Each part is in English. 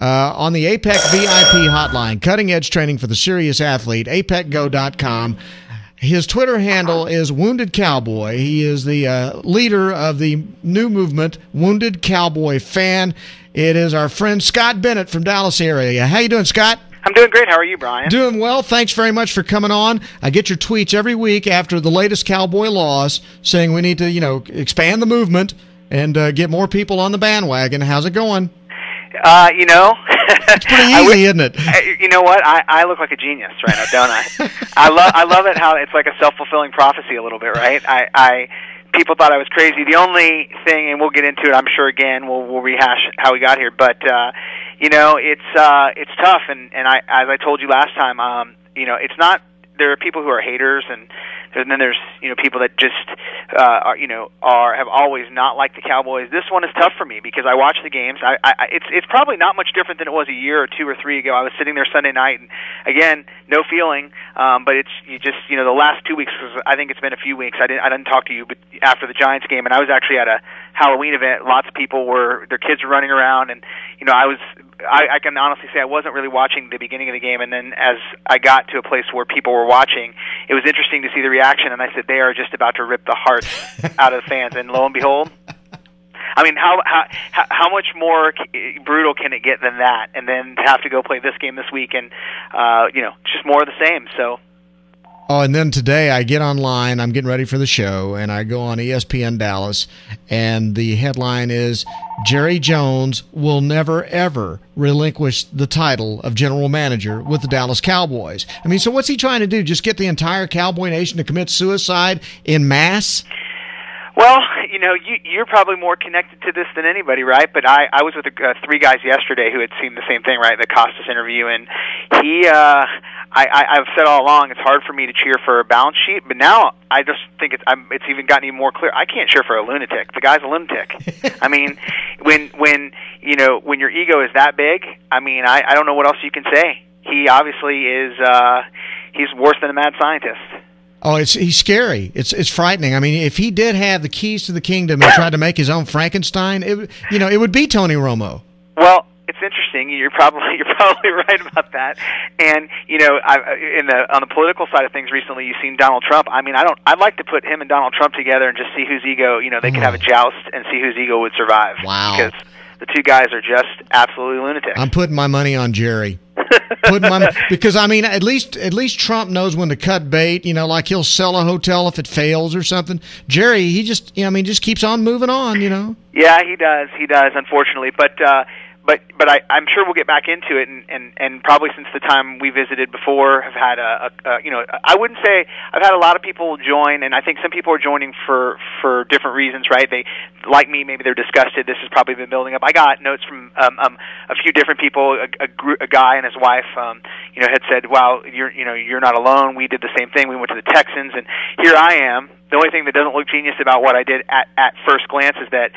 on the APEC VIP hotline, cutting-edge training for the serious athlete, apecgo.com. His Twitter handle is Wounded Cowboy. He is the leader of the new movement, Wounded Cowboy Fan. It is our friend Scott Bennett from Dallas area. How you doing, Scott? I'm doing great. How are you, Bryan? Doing well. Thanks very much for coming on. I get your tweets every week after the latest Cowboy laws saying we need to, expand the movement and get more people on the bandwagon. How's it going? It's pretty easy, isn't it? You know what? I look like a genius right now, don't I? I love it how it's like a self-fulfilling prophecy a little bit, right? People thought I was crazy. The only thing, and we'll get into it, I'm sure again, we'll rehash how we got here, but it's tough, and as I told you last time, it's not. There are people who are haters, and then there's people that just have always not liked the Cowboys. This one is tough for me because I watch the games. It's probably not much different than it was a year or two or three ago. I was sitting there Sunday night, and again, no feeling, but the last 2 weeks. I think it's been a few weeks. I didn't talk to you, but after the Giants game, and I was actually at a Halloween event. Lots of people their kids were running around, and I can honestly say I wasn't really watching the beginning of the game, and then as I got to a place where people were watching, it was interesting to see the reaction, and I said, they are just about to rip the hearts out of the fans, and lo and behold, I mean, how much more brutal can it get than that? And then to have to go play this game this week, and just more of the same, so... Oh, and then today I get online, I'm getting ready for the show, and I go on ESPN Dallas, and the headline is, Jerry Jones will never, ever relinquish the title of general manager with the Dallas Cowboys. I mean, so what's he trying to do? Just get the entire Cowboy Nation to commit suicide en masse? Well, you're probably more connected to this than anybody, right? But I was with three guys yesterday who had seen the same thing, right? The Costas interview, and he, I've said all along, it's hard for me to cheer for a balance sheet, but now I just think it's even gotten even more clear. I can't cheer for a lunatic. The guy's a lunatic. I mean, when your ego is that big, I mean, I don't know what else you can say. He obviously is, he's worse than a mad scientist. Oh, he's scary. It's frightening. I mean, if he did have the keys to the kingdom and tried to make his own Frankenstein, it would be Tony Romo. Well, it's interesting. You're probably right about that. And on the political side of things, recently you've seen Donald Trump. I mean, I'd like to put him and Donald Trump together and just see whose ego. They could have a joust and see whose ego would survive. Wow. Because the two guys are just absolutely lunatics. I'm putting my money on Jerry. Because I mean, at least Trump knows when to cut bait. Like he'll sell a hotel if it fails or something. Jerry, he just keeps on moving on. Yeah, he does. He does. Unfortunately, but I'm sure we'll get back into it, and probably since the time we visited before, have had I wouldn't say I've had a lot of people join, and I think some people are joining for different reasons, right? They, like me, maybe they're disgusted. This has probably been building up. I got notes from a few different people. A guy and his wife, had said, "Wow, you're not alone. We did the same thing. We went to the Texans, and here I am." The only thing that doesn't look genius about what I did at first glance is that,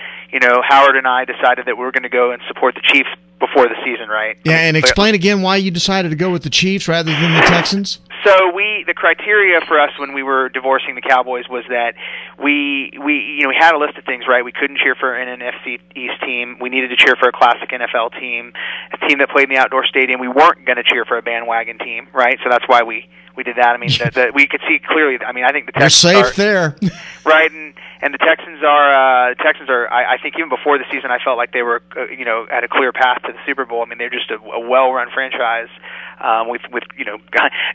Howard and I decided that we were going to go and support the Chiefs before the season, right? Yeah, and explain again why you decided to go with the Chiefs rather than the Texans? So the criteria for us when we were divorcing the Cowboys was that we had a list of things, right? We couldn't cheer for an NFC East team. We needed to cheer for a classic NFL team, a team that played in the outdoor stadium. We weren't going to cheer for a bandwagon team, right? So that's why we did that. I mean, we could see clearly. I mean, I think the Texans are safe there, right? And the Texans are. I think even before the season, I felt like they were, at a clear path to the Super Bowl. I mean, they're just a well-run franchise. With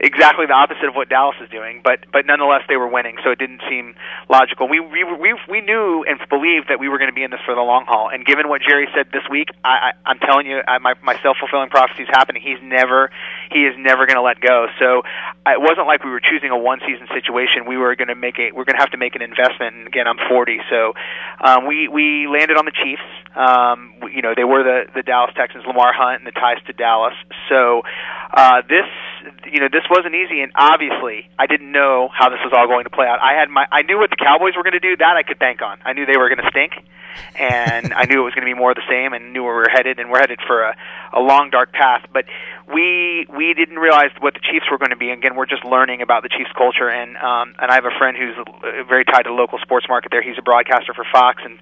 exactly the opposite of what Dallas is doing, but nonetheless they were winning, so it didn't seem logical. We knew and believed that we were going to be in this for the long haul. And given what Jerry said this week, I'm telling you, my self-fulfilling prophecy is happening. He is never going to let go. So it wasn't like we were choosing a one-season situation. We're going to have to make an investment. And again, I'm 40, so we landed on the Chiefs. They were the Dallas Texans, Lamar Hunt, and the ties to Dallas. So. This wasn't easy, and obviously I didn't know how this was all going to play out. I knew what the Cowboys were going to do. That I could bank on. I knew they were going to stink, and I knew it was going to be more of the same, and knew where we were headed, and we're headed for a long, dark path. But we didn't realize what the Chiefs were going to be. Again, we're just learning about the Chiefs culture, and I have a friend who's very tied to the local sports market there. He's a broadcaster for Fox, and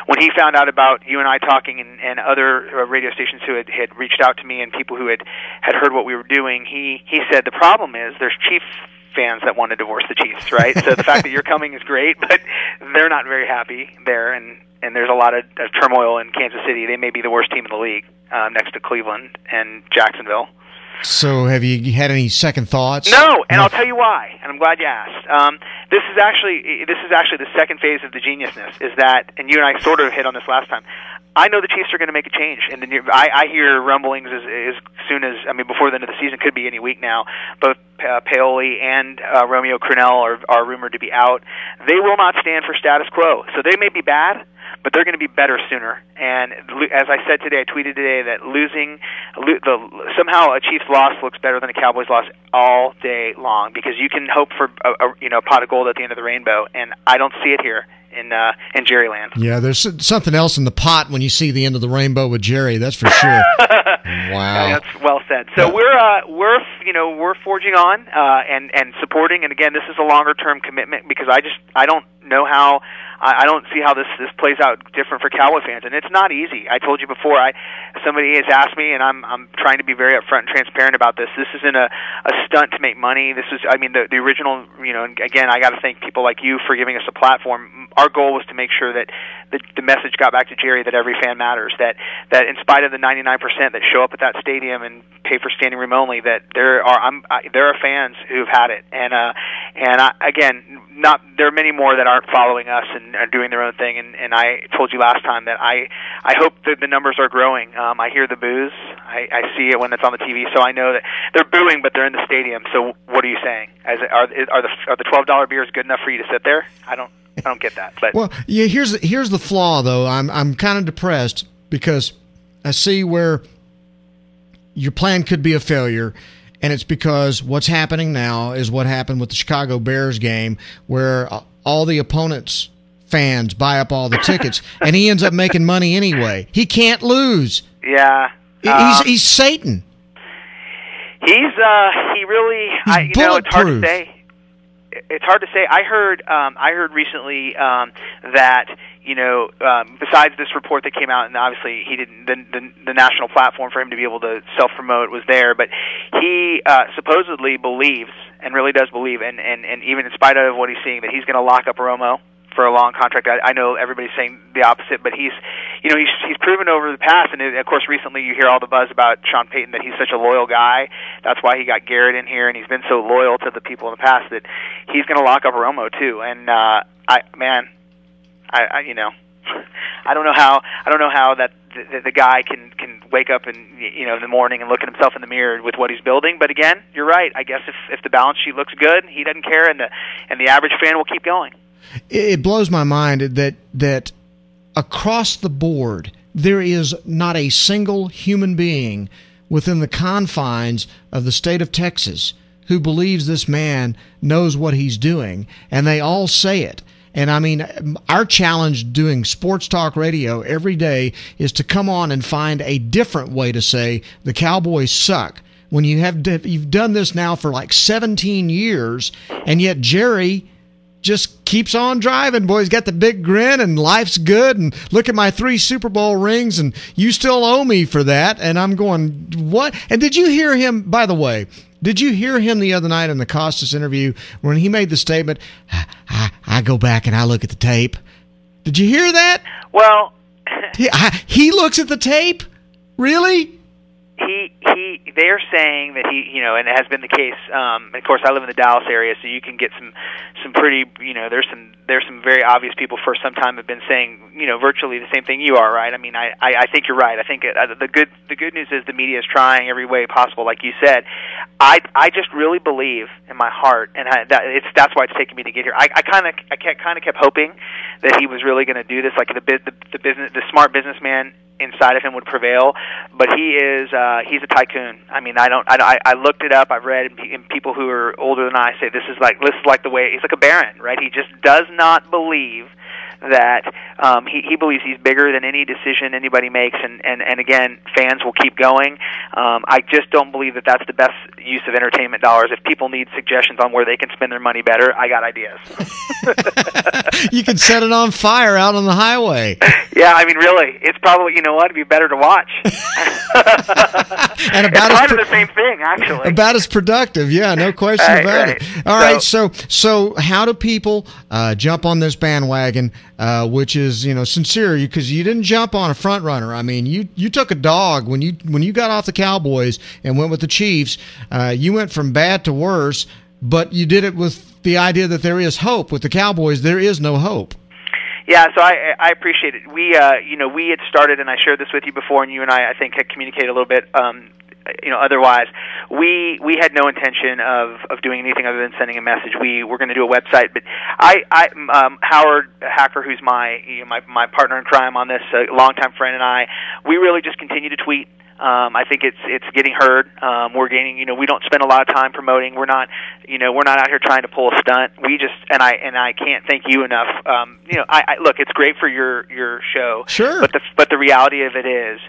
when he found out about you and I talking and other radio stations who had reached out to me and people who had heard what we were doing, he said the problem is there's Chiefs fans that want to divorce the Chiefs, right? So the fact that you're coming is great, but they're not very happy there, and there's a lot of turmoil in Kansas City. They may be the worst team in the league, next to Cleveland and Jacksonville. So have you had any second thoughts? No, and I'll tell you why, and I'm glad you asked. This is actually the second phase of the geniusness, is that, and you and I sort of hit on this last time, I know the Chiefs are going to make a change. And I hear rumblings as soon as, before the end of the season, could be any week now. Both Paoli and Romeo Crennel are rumored to be out. They will not stand for status quo. So they may be bad, but they're going to be better sooner. And as I said today, I tweeted today that somehow a Chiefs loss looks better than a Cowboys loss all day long, because you can hope for a pot of gold at the end of the rainbow, and I don't see it here in Jerryland. Yeah, there's something else in the pot when you see the end of the rainbow with Jerry. That's for sure. Wow, yeah, that's well said. So we're forging on and supporting. And again, this is a longer term commitment, because I don't know how. I don't see how this plays out different for Cowboy fans, and it's not easy. I told you before. Somebody has asked me, and I'm trying to be very upfront and transparent about this. This isn't a stunt to make money. This is, the original. And again, I got to thank people like you for giving us a platform. Our goal was to make sure that the message got back to Jerry that every fan matters. That in spite of the 99% that show up at that stadium and pay for standing room only, that there are fans who've had it, and there are many more that aren't following us and are doing their own thing, and I told you last time that I hope that the numbers are growing. I hear the boos. I see it when it's on the TV, so I know that they're booing, but they're in the stadium. So what are you saying? Are the $12 beers good enough for you to sit there? I don't get that. But well, yeah, here's the flaw, though. I'm kind of depressed because I see where your plan could be a failure. And it's because what's happening now is what happened with the Chicago Bears game, where all the opponents' fans buy up all the tickets, and he ends up making money anyway. He can't lose. Yeah, he's Satan. He's it's hard to say. It's hard to say. I heard recently that besides this report that came out, and obviously he didn't, the national platform for him to be able to self-promote was there, but he supposedly believes, and really does believe, and even in spite of what he's seeing, that he's going to lock up Romo for a long contract. I know everybody's saying the opposite, but he's proven over the past, and of course recently you hear all the buzz about Sean Payton, that he's such a loyal guy. That's why he got Garrett in here, and he's been so loyal to the people in the past that he's going to lock up Romo too. And I don't know how that the guy can wake up in the morning and look at himself in the mirror with what he's building. But again, you're right. I guess if the balance sheet looks good, he doesn't care, and the average fan will keep going. It blows my mind that across the board there is not a single human being within the confines of the state of Texas who believes this man knows what he's doing, and they all say it. And our challenge doing sports talk radio every day is to come on and find a different way to say the Cowboys suck. When you've done this now for like 17 years, and yet Jerry just keeps on driving, boy. He's got the big grin, and life's good, and look at my 3 Super Bowl rings, and you still owe me for that. And I'm going, what? And did you hear him, by the way, did you hear him the other night in the Costas interview when he made the statement, I go back and I look at the tape? Did you hear that? Well, he looks at the tape? Really? They're saying that and it has been the case. Of course, I live in the Dallas area, so you can get some pretty, there's some very obvious people for some time have been saying, virtually the same thing you are, right? I think you're right. I think the good news is the media is trying every way possible, like you said. I just really believe in my heart, and that's why it's taken me to get here. I kind of kept hoping that he was really going to do this, like the smart businessman inside of him would prevail, but he's a tycoon. I looked it up. I've read, and people who are older than I say this is like the way he's like a baron, right? He just does not believe that he believes he's bigger than any decision anybody makes, and again, fans will keep going. I just don't believe that that's the best use of entertainment dollars. If people need suggestions on where they can spend their money better, I got ideas. You can set it on fire out on the highway. Yeah, I mean, really, it's probably, you know what, it'd be better to watch. And about it's kind of the same thing, actually. About as productive, yeah, no question about it. All right, so how do people jump on this bandwagon, which is, sincere, because you didn't jump on a front runner. I mean, you took a dog when you got off the Cowboys and went with the Chiefs. You went from bad to worse, but you did it with the idea that there is hope. With the Cowboys, there is no hope. Yeah, so I appreciate it. We had started, and I shared this with you before, and you and I think had communicated a little bit. Otherwise, we had no intention of doing anything other than sending a message. We were going to do a website, but Howard Hacker, who's my partner in crime on this, a longtime friend, and we really just continue to tweet. I think it's getting heard. We're gaining. We don't spend a lot of time promoting. We're not out here trying to pull a stunt. We just and I can't thank you enough. I look, it's great for your show. Sure. But the reality of it is,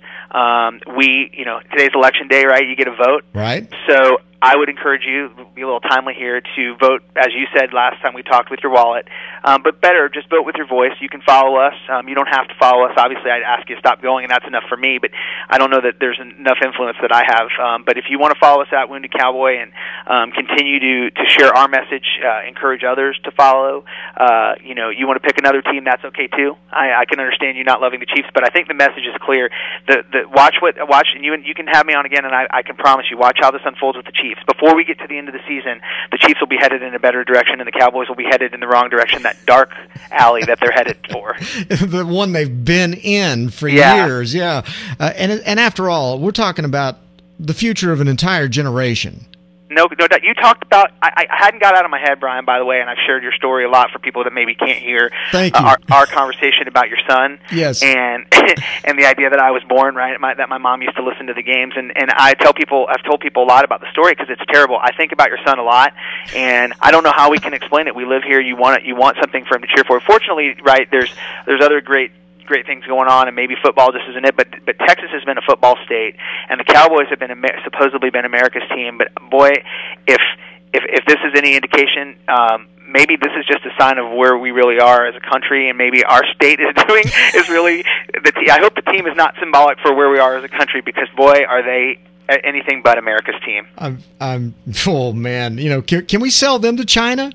today's election day, right? You get a vote. Right. So I would encourage you, be a little timely here, to vote, as you said last time we talked, with your wallet. But better, just vote with your voice. You can follow us. You don't have to follow us. Obviously, I'd ask you to stop going, and that's enough for me. But I don't know that there's enough influence that I have. But if you want to follow us at Wounded Cowboy and continue to share our message, encourage others to follow. You want to pick another team, that's okay too. I can understand you not loving the Chiefs, but I think the message is clear. Watch, and you can have me on again, and I can promise you, watch how this unfolds with the Chiefs. Before we get to the end of the season, the Chiefs will be headed in a better direction, and the Cowboys will be headed in the wrong direction, that dark alley that they're headed for. The one they've been in for years, yeah. And after all, we're talking about the future of an entire generation. No doubt. You talked about, I hadn't got out of my head, Brian, by the way, and I've shared your story a lot for people that maybe can't hear our conversation about your son. Yes. And the idea that I was born, right, that my mom used to listen to the games. And I've told people a lot about the story because it's terrible. I think about your son a lot, and I don't know how we can explain it. We live here. You want something for him to cheer for. Fortunately, right, there's other great things going on, and maybe football just isn't it, but Texas has been a football state, and the Cowboys have been supposedly been America's team. But boy, if this is any indication, maybe this is just a sign of where we really are as a country, and maybe our state is really I hope the team is not symbolic for where we are as a country, because boy, are they anything but America's team. Oh man, can we sell them to China?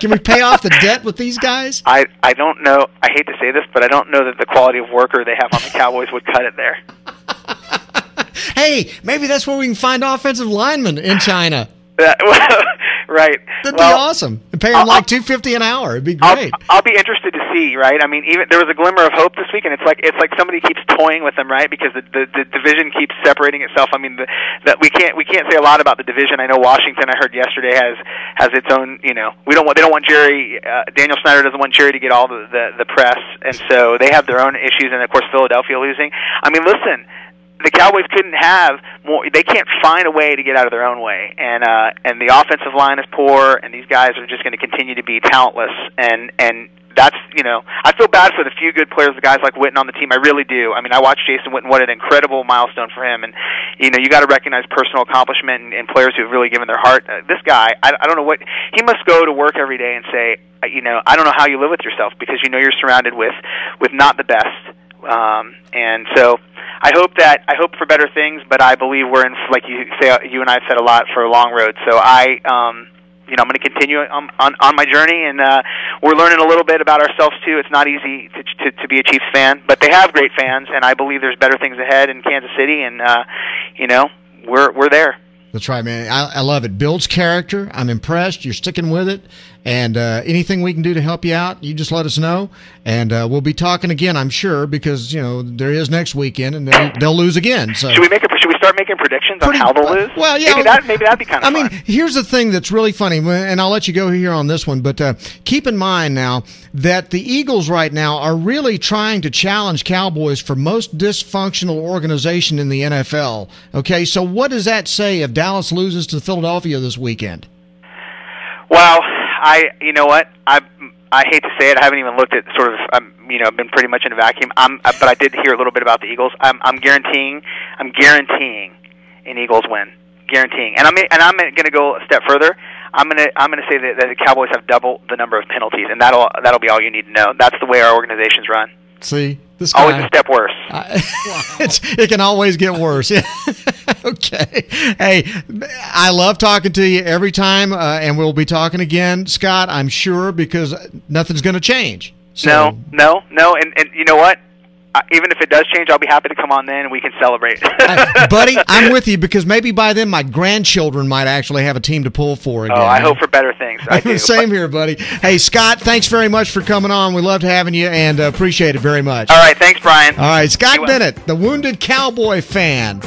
Can we pay off the debt with these guys? I don't know. I hate to say this, but I don't know that the quality of worker they have on the Cowboys would cut it there. Hey, maybe that's where we can find offensive linemen in China. Right. That'd be awesome. And pay them like $250 an hour. It'd be great. I'll be interested to see, right? I mean, even there was a glimmer of hope this week, and it's like somebody keeps toying with them, right? Because the division keeps separating itself. I mean, that we can't say a lot about the division. I know Washington, I heard yesterday, has its own. They don't want Jerry. Daniel Snyder doesn't want Jerry to get all the press, and so they have their own issues. And of course, Philadelphia losing. I mean, listen. The Cowboys couldn't have more. They can't find a way to get out of their own way, and the offensive line is poor, and these guys are just going to continue to be talentless. And that's I feel bad for the few good players, the guys like Witten on the team. I really do. I mean, I watched Jason Witten. What an incredible milestone for him. And you got to recognize personal accomplishment and players who've really given their heart. This guy, I don't know what he must go to work every day and say, I don't know how you live with yourself, because you're surrounded with not the best. And so I hope for better things, but I believe we're in, like you and I have said a lot, for a long road. So I'm going to continue on my journey, and we're learning a little bit about ourselves too. It's not easy to be a Chiefs fan, but they have great fans, and I believe there's better things ahead in Kansas City, and we're there. That's right, man. I love it. Builds character. I'm impressed. You're sticking with it. And anything we can do to help you out, you just let us know. And we'll be talking again, I'm sure, because there is next weekend, and th'll lose again. So should we start making predictions on how they'll lose? Well, yeah. Maybe that'd be kind of fun. I mean, here's the thing that's really funny, and I'll let you go here on this one, but keep in mind now that the Eagles right now are really trying to challenge Cowboys for most dysfunctional organization in the NFL. Okay, so what does that say if Dallas loses to Philadelphia this weekend? Well, you know what? I hate to say it, I haven't even looked at sort of, been pretty much in a vacuum. But I did hear a little bit about the Eagles. I'm guaranteeing an Eagles win, guaranteeing. And I'm going to go a step further. I'm going to say that the Cowboys have double the number of penalties, and that'll be all you need to know. That's the way our organization's run. See, this guy, always a step worse. It can always get worse. Yeah. Okay. Hey, I love talking to you every time, and we'll be talking again, Scott, I'm sure, because nothing's going to change. So. No. And you know what? Even if it does change, I'll be happy to come on then and we can celebrate. Buddy, I'm with you because maybe by then my grandchildren might actually have a team to pull for again. Oh, I hope for better things. I do. Same here, buddy. Hey, Scott, thanks very much for coming on. We loved having you and appreciate it very much. All right. Thanks, Bryan. All right. Scott Bennett, the Wounded Cowboy fan.